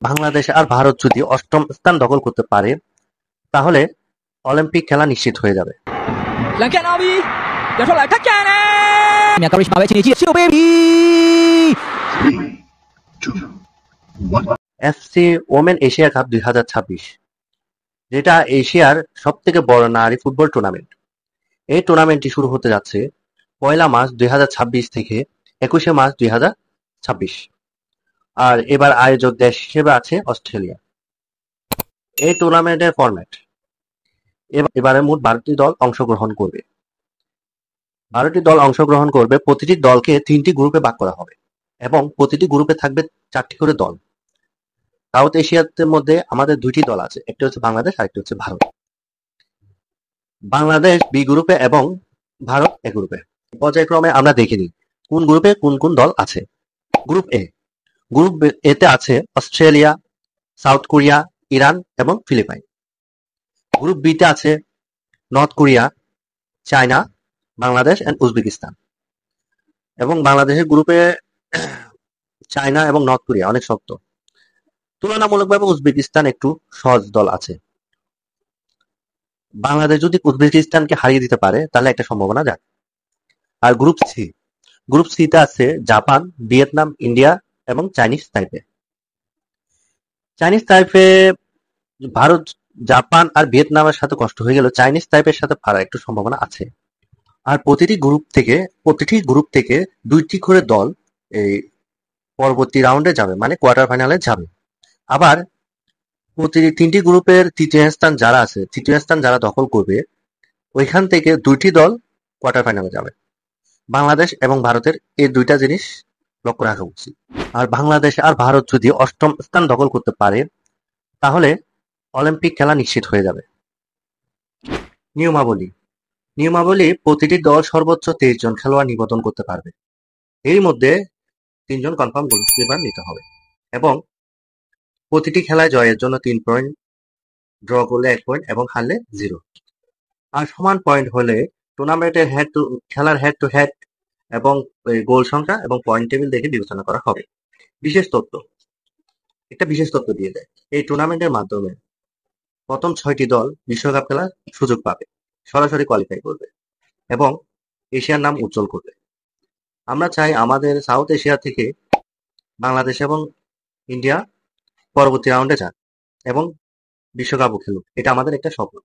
বাংলাদেশ আর ভারত যদি অষ্টম স্থান দখল করতে পারে তাহলে অলিম্পিক খেলা নিশ্চিত হয়ে যাবে।蓝看奥比，要出来看看呢。两个人马尾前进，小 baby。এফসি ওমেন এশিয়া কাপ 2026, যেটা এশিয়ার সব থেকে বড় নারী ফুটবল টুর্নামেন্ট। এই টুর্নামেন্টটি শুরু হতে যাচ্ছে 1 মার্চ 2026 থেকে 21 মার্চ 2026, আর এবার আয়োজক দেশ হিসেবে আছে অস্ট্রেলিয়া। এই টুর্নামেন্টের ফরম্যাট, এবারে মোট 12টি দল অংশগ্রহণ করবে। 12টি দল অংশগ্রহণ করবে, প্রতিটি দলকে 3টি গ্রুপে ভাগ করা হবে এবং প্রতিটি গ্রুপে থাকবে 4টি করে দল। সাউথ এশিয়ার মধ্যে আমাদের 2টি দল আছে, একটা হচ্ছে বাংলাদেশ আর একটা হচ্ছে ভারত। বাংলাদেশ বি গ্রুপে এবং ভারত এ গ্রুপে। পর্যায়ক্রমে আমরা দেখে নিই কোন গ্রুপে কোন কোন দল আছে। গ্রুপ এ, গ্রুপ এতে আছে অস্ট্রেলিয়া, সাউথ কোরিয়া, ইরান এবং ফিলিপাইন। গ্রুপ বিতে আছে North Korea, China, Bangladesh and Uzbekistan. এবং বাংলাদেশের গ্রুপে চায়না এবং নর্থ কোরিয়া অনেক শক্ত। তুলনামূলকভাবে উজবেকিস্তান একটু সহজ দল আছে। বাংলাদেশ যদি উজবেকিস্তানকে হারিয়ে দিতে পারে তাহলে একটা সম্ভাবনা যায়। আর গ্রুপ সি, গ্রুপ সিতে আছে জাপান, ভিয়েতনাম, ইন্ডিয়া এবং Chinese Taipei. Chinese Taipei Bharat, Japan আর ভিয়েতনামের সাথে কষ্ট হয়ে গেল, চাইনিজ তাইপের সাথে পারার একটু সম্ভাবনা আছে। আর প্রতিটি গ্রুপ থেকে 2টি করে দল এই পরবর্তী রাউন্ডে যাবে, মানে কোয়ার্টার ফাইনালে যাবে। আবার প্রতিটি 3টি গ্রুপের তৃতীয় স্থান যারা দখল করবে ওইখান থেকে 2টি দল কোয়ার্টার ফাইনালে যাবে। বাংলাদেশ এবং ভারতের এই 2টা জিনিস লক্ষ্য রাখা উচিত। আর বাংলাদেশ আর ভারত যদি অষ্টম স্থান দখল করতে পারে তাহলে অলিম্পিক খেলা নিশ্চিত হয়ে যাবে। নিয়মাবলী, প্রতিটি দল সর্বোচ্চ 23 জন খেলোয়াড় নিবন্ধন করতে পারবে। এর মধ্যে 3 জন কনফার্ম গোলকিপার নিতে হবে এবং প্রতিটি খেলায় জয়ের জন্য 3 পয়েন্ট, ড্র করলে 1 পয়েন্ট এবং হারলে 0। আর সমান পয়েন্ট হলে টুর্নামেন্টের খেলার হেড টু হেড এবং গোল সংখ্যা এবং পয়েন্ট টেবিল দেখে বিবেচনা করা হবে। একটা বিশেষ তথ্য দিয়ে দেয়, এই টুর্নামেন্টের মাধ্যমে প্রথম 6টি দল বিশ্বকাপ খেলার সুযোগ পাবে, সরাসরি কোয়ালিফাই করবে এবং এশিয়ার নাম উজ্জ্বল করবে। আমরা চাই আমাদের সাউথ এশিয়া থেকে বাংলাদেশ এবং ইন্ডিয়া পরবর্তী রাউন্ডে যাক এবং বিশ্বকাপও খেলুক, এটা আমাদের একটা স্বপ্ন।